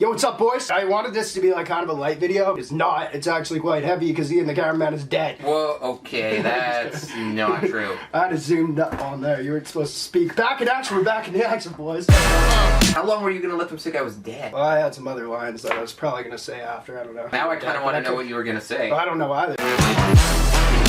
Yo, what's up, boys? I wanted this to be like kind of a light video. It's not. It's actually quite heavy because Ian the cameraman is dead. Well, okay, that's not true. I had to zoom up on there. You weren't supposed to speak. Back in action. We're back in the action, boys. How long were you going to let them think I was dead? Well, I had some other lines that I was probably going to say after. I don't know. Now I kind of want to know what you were going to say. I don't know either.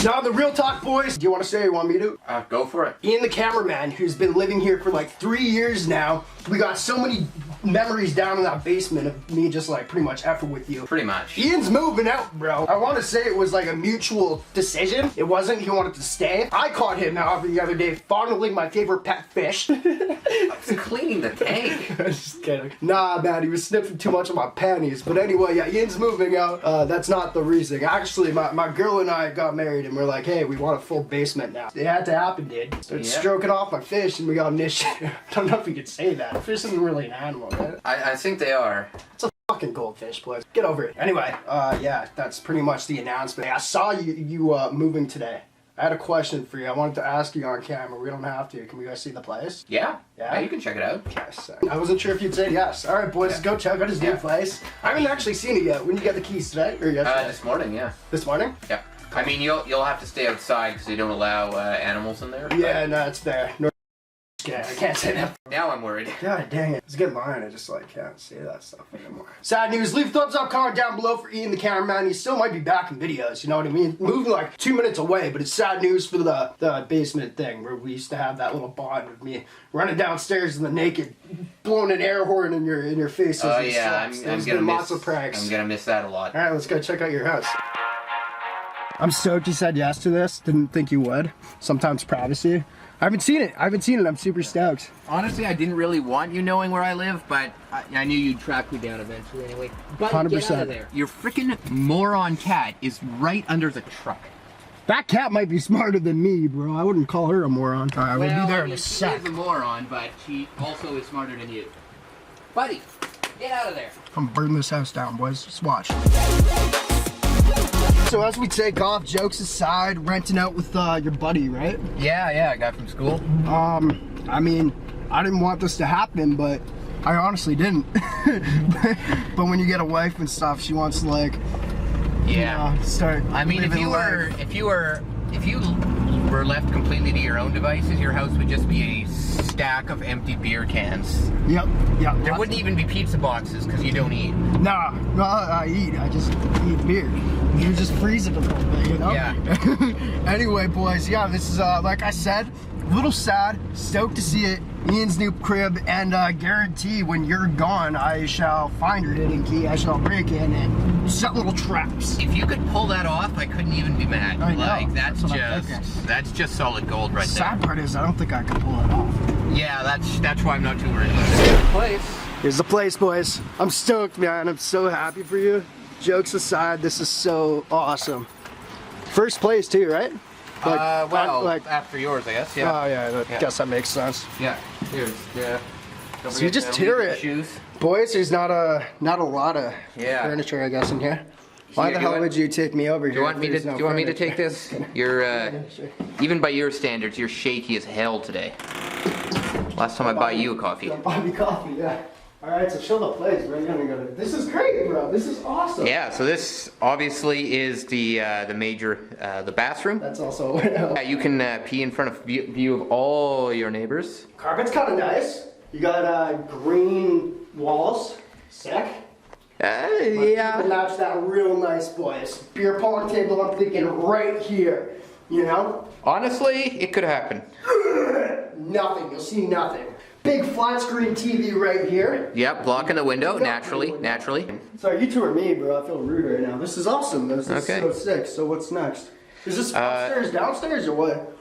Now, the real talk, boys. Do you want to say or you want me to? Go for it. Ian the cameraman, who's been living here for like 3 years now. We got so many memories down in that basement of me just like pretty much effing with you. Pretty much. Ian's moving out, bro. I want to say it was like a mutual decision. It wasn't. He wanted to stay. I caught him, however, the other day fondling my favorite pet fish. I was cleaning the tank. Just kidding. Nah, man, he was sniffing too much of my panties. But anyway, yeah, Ian's moving out. That's not the reason. Actually, my girl and I got married and we're like, hey, we want a full basement now. It had to happen, dude. Started stroking off my fish and we got an issue. I don't know if you could say that. Fish isn't really an animal, right? I think they are. It's a fucking goldfish, boys. Get over it. Anyway, yeah, that's pretty much the announcement. I saw you moving today. I had a question for you. I wanted to ask you on camera. We don't have to. Can we guys see the place? Yeah. Yeah? Yeah, you can check it out. Yes. I wasn't sure if you'd say yes. All right, boys, let's go check out his new place. I haven't actually seen it yet. When did you get the keys, today or yesterday? This morning, yeah. This morning? Yeah. I mean, you'll have to stay outside because they don't allow animals in there. Yeah, no, it's there. No, I can't say that. Now I'm worried. God dang it. It's a good line. I just like can't say that stuff anymore. Sad news. Leave a thumbs up, comment down below for Ian the cameraman. He still might be back in videos, you know what I mean? Moving like 2 minutes away, but it's sad news for the basement thing where we used to have that little bond with me running downstairs in the naked, blowing an air horn in your face. Oh yeah, I'm gonna lots of pranks. I'm gonna miss that a lot. All right, let's go check out your house. I'm stoked you said yes to this. Didn't think you would. Sometimes privacy. I haven't seen it. I'm super stoked. Honestly, I didn't really want you knowing where I live, but I knew you'd track me down eventually anyway. But 100%. Get out of there. Your freaking moron cat is right under the truck. That cat might be smarter than me, bro. I wouldn't call her a moron. All right, we'll be there in a sec. She is a moron, but she also is smarter than you. Buddy, get out of there. I'm burning this house down, boys. Just watch. So as we take off, jokes aside, renting out with your buddy, right? Yeah, I got from school. I mean, I didn't want this to happen, but I honestly didn't. But when you get a wife and stuff, she wants to like, yeah, you know, start. I mean, if you were left completely to your own devices, your house would just be a stack of empty beer cans. Yep. There wouldn't even be pizza boxes because you don't eat. Nah, no, I eat. I just eat beer. You just freeze it a little bit, you know? Yeah. Anyway, boys, yeah, this is, like I said, a little sad. Stoked to see it. Ian's new crib, and guarantee when you're gone, I shall find your hidden key. I shall break in and set little traps. If you could pull that off, I couldn't even be mad. I know. Like that's just just solid gold right there. Sad part is I don't think I can pull it off. Yeah, that's why I'm not too worried about it. Place. Here's the place, boys. I'm stoked, man. I'm so happy for you. Jokes aside, this is so awesome. First place too, right? Like, well, after yours, I guess. Yeah. Oh yeah, I guess that makes sense. Yeah. Here's So you just tear it, shoes. boys. There's not a lot of furniture, I guess, in here. Why the hell would you take me over here? Do you want me to take this? You're even by your standards, you're shaky as hell today. Last time I bought you a coffee. Buy me coffee, yeah. All right, so show the place. Where are you gonna go to? This is great, bro. This is awesome. Yeah, so this obviously is the the bathroom. That's also a window. You can pee in front of view of all your neighbors. Carpet's kind of nice. You got green walls. Sick. Yeah. Match that real nice, boys. Beer pong table. I'm thinking right here. You know. Honestly, it could happen. Nothing. You'll see nothing. Big flat screen TV right here. Yep, blocking the window, naturally. Sorry, you two are me, bro. I feel rude right now. This is awesome. This is okay. so sick. So what's next? Is this upstairs, downstairs, or what?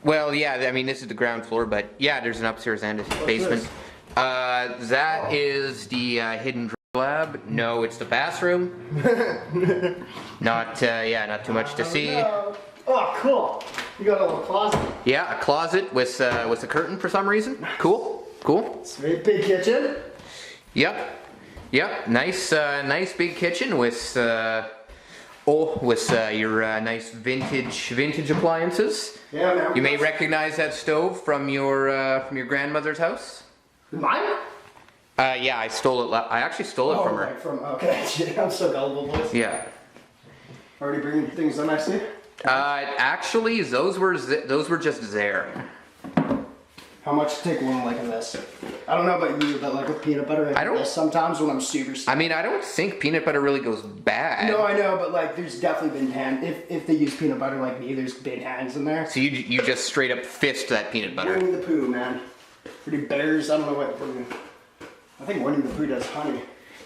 Well, yeah, I mean, this is the ground floor, but yeah, there's an upstairs and a basement. That is the hidden lab. No, it's the bathroom. Not too much to see. Oh, cool. You got a little closet. Yeah, a closet with a curtain for some reason. Cool. Sweet big kitchen. Yep. Nice big kitchen with your nice vintage appliances. Yeah, man. You may recognize that stove from your grandmother's house. Mine? Yeah, I stole it. I actually stole it from her. Right, okay. I'm so gullible, boys. Yeah. Already bringing things done, I see. Actually, those were just there. How much to take one like of this? I don't know about you, but like with peanut butter, I don't. Sometimes when I'm super sick. I mean, I don't think peanut butter really goes bad. No, I know, but like, there's definitely been if they use peanut butter like me, there's been hands in there. So you just straight up fist that peanut butter. Winnie the Pooh, man. Pretty bears. I don't know what. I think Winnie the Pooh does honey.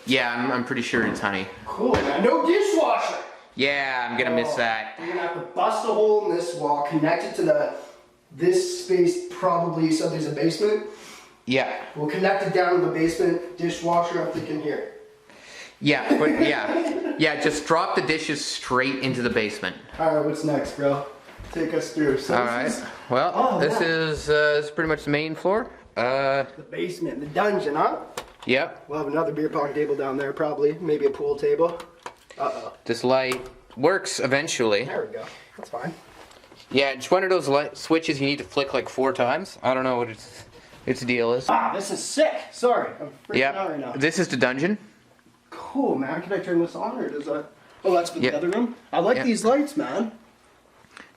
Yeah, I'm pretty sure it's honey. Cool, man. No dishwasher. Yeah, I'm gonna miss that. You're gonna have to bust a hole in this wall, connect it to this space probably, so there's a basement. Yeah. We'll connect it down to the basement dishwasher, I'm thinking here. Yeah, but yeah, just drop the dishes straight into the basement. Alright, what's next, bro? Take us through. So Alright, well, this is pretty much the main floor. The basement, the dungeon, huh? Yep. We'll have another beer pong table down there, probably. Maybe a pool table. Uh-oh. This light works eventually. There we go. That's fine. Yeah, it's one of those light switches you need to flick like 4 times. I don't know what its deal is. Ah, this is sick. Sorry, I'm freaking out right now. This is the dungeon. Cool, man. Can I turn this on, or does that... Oh, that's for the other room? I like these lights, man.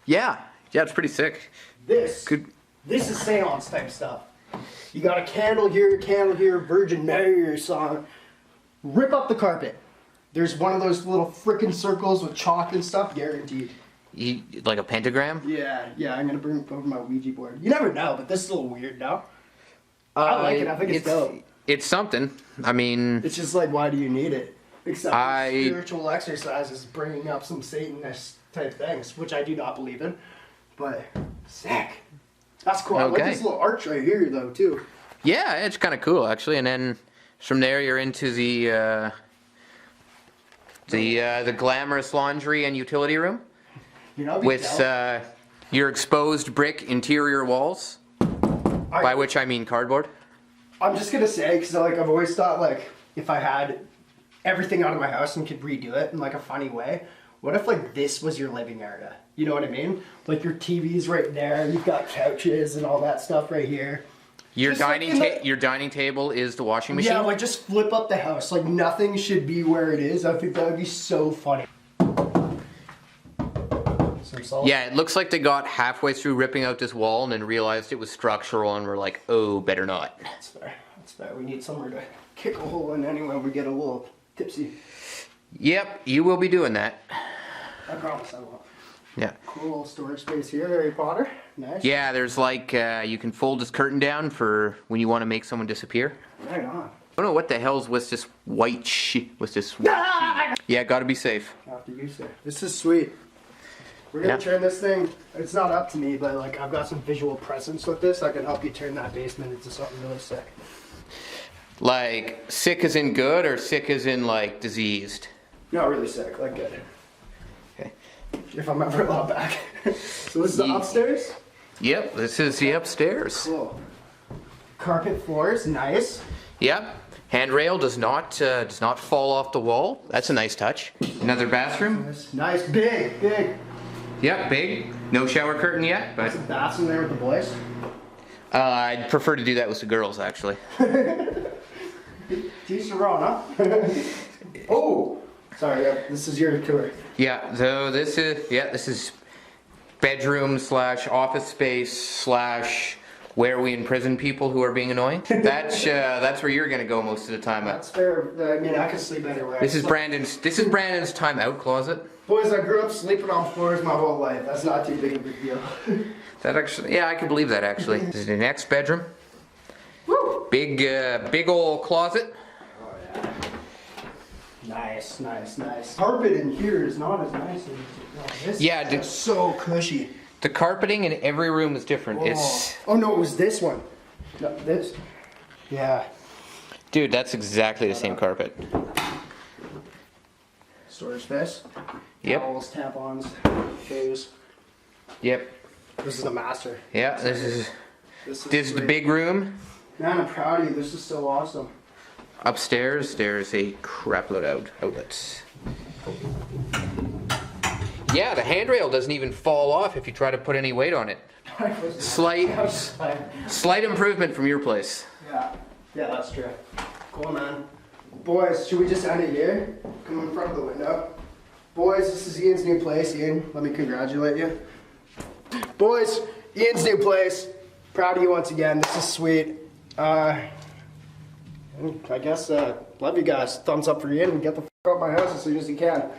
Yeah, it's pretty sick. This is seance type stuff. You got a candle here, Virgin Mary song. Rip up the carpet. There's one of those little frickin' circles with chalk and stuff, guaranteed. Like a pentagram? Yeah, I'm gonna bring over my Ouija board. You never know, but this is a little weird now. I like it, I think it's dope. It's something. I mean... It's just like, why do you need it? Except spiritual exercises, bringing up some Satanist type things, which I do not believe in. But, sick. That's cool. Okay. I like this little arch right here, though, too. Yeah, it's kind of cool, actually. And then from there, you're into the glamorous laundry and utility room. With your exposed brick interior walls, by which I mean cardboard. I'm just gonna say, because like I've always thought, like, if I had everything out of my house and could redo it in like a funny way, what if like this was your living area? You know what I mean? Like your TV's right there, you've got couches and all that stuff right here. Your dining table is the washing machine? Yeah, like just flip up the house. Like nothing should be where it is. I think that would be so funny. Yeah, it looks like they got halfway through ripping out this wall and then realized it was structural and were like, oh, better not. That's fair. That's fair. We need somewhere to kick a hole in anyway. We get a little tipsy. Yep, you will be doing that. I promise I will. Yeah. Cool storage space here, Harry Potter. Nice. Yeah, there's like, you can fold this curtain down for when you want to make someone disappear. Right on. I don't know what the hell's with this white sheet. Yeah, gotta be safe. After you, sir. This is sweet. We're gonna turn this thing, it's not up to me, but like I've got some visual presence with this. I can help you turn that basement into something really sick. Like, sick as in good or sick as in like diseased? No, really sick, like good. Okay. If I'm ever allowed back. So this is the upstairs? Yep, this is the upstairs. Cool. Carpet floors, nice. Yep. Handrail does not fall off the wall. That's a nice touch. Another bathroom. Nice, big. Yep, big. No shower curtain yet, but... There's a bathroom there with the boys. I'd prefer to do that with the girls, actually. Teach your own, huh? Oh! Sorry, this is your tour. Yeah, so this is bedroom / office space / where we imprison people who are being annoying. That's where you're gonna go most of the time. That's fair. I mean, I can sleep anywhere. This is Brandon's time out closet. Boys, I grew up sleeping on floors my whole life. That's not too big a big deal. That actually, yeah, I can believe that actually. This is the next bedroom. Woo! Big old closet. Oh yeah. Nice. Carpet in here is not as nice as this. Is so cushy. The carpeting in every room is different. Oh no, it was this one. No, this. Yeah. Dude, that's exactly the same carpet. Storage space. Yep. Towels, tampons, shoes. Yep. This is the master. Yeah, this is the big room. Man, I'm proud of you. This is so awesome. Upstairs, there's a crapload of outlets. Yeah, the handrail doesn't even fall off if you try to put any weight on it. Slight improvement from your place. Yeah, that's true. Cool, man. Boys, should we just end it here? Come in front of the window. Boys, this is Ian's new place. Ian, let me congratulate you. Boys, Ian's new place. Proud of you once again. This is sweet. I guess, love you guys. Thumbs up for Ian and get the f*** out of my house as soon as you can.